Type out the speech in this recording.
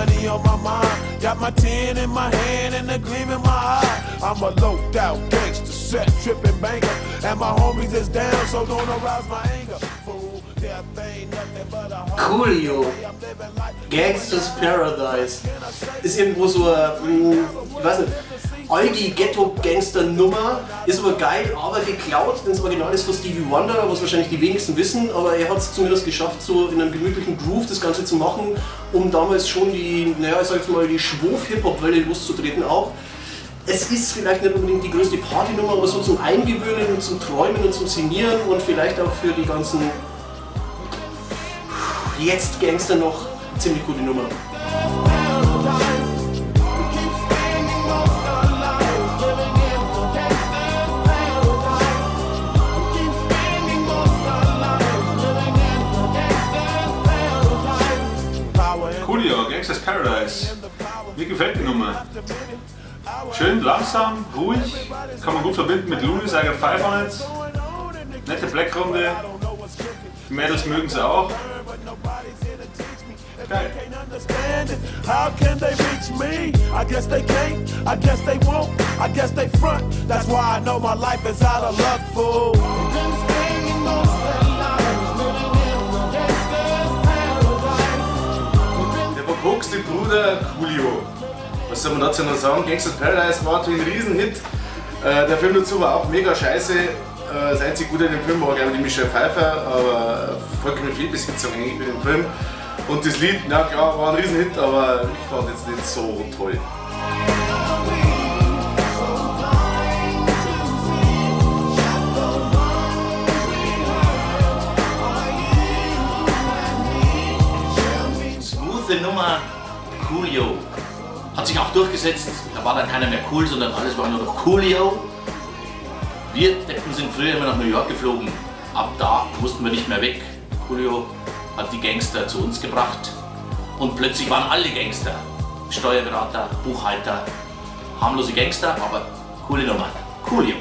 money on my mind. Got my 10 in my hand and a gleam in my eye. I'm a loped out gangster, set tripping banker. And my homies is down, so don't arouse my anger. Fool, death ain't nothing but a Coolio. Gangsters Paradise. Ist irgendwo so eine, ich weiß nicht, alte Ghetto-Gangster-Nummer. Ist aber geil, aber geklaut. Das Original ist von Stevie Wonder, was wahrscheinlich die wenigsten wissen. Aber er hat es zumindest geschafft, so in einem gemütlichen Groove das Ganze zu machen, um damals schon die, naja, ich sag jetzt mal, die Schwof-Hip-Hop-Welle loszutreten auch. Es ist vielleicht nicht unbedingt die größte Partynummer, aber so zum Eingewöhnen und zum Träumen und zum Sinnieren und vielleicht auch für die ganzen jetzt Gangster noch ziemlich gute Nummer. Coolio, Gangsters Paradise. Mir gefällt die Nummer. Schön langsam, ruhig, kann man gut verbinden mit Loonies, I Got Five on It. Nette Black-Runde, die Mädels mögen sie auch. Geil. How can they reach me? I guess they can't, I guess they won't, I guess they front. That's why I know my life is out of luck, fool. Der verkorkste Bruder Coolio. Was soll man dazu noch sagen? Gangsters Paradise war ein Riesenhit. Der Film dazu war auch mega scheiße. Das einzige Gute in dem Film war, glaube ich, die Michelle Pfeiffer, aber vollkommen Fehlbesetzung eigentlich mit dem Film. Und das Lied, na klar, war ein Riesenhit, aber ich fand es jetzt nicht so toll. Smooth Nummer, Coolio. Hat sich auch durchgesetzt, da war dann keiner mehr cool, sondern alles war nur noch Coolio. Wir Deppen sind früher immer nach New York geflogen, ab da mussten wir nicht mehr weg. Coolio hat die Gangster zu uns gebracht und plötzlich waren alle Gangster. Steuerberater, Buchhalter, harmlose Gangster, aber coole Nummer. Coolio.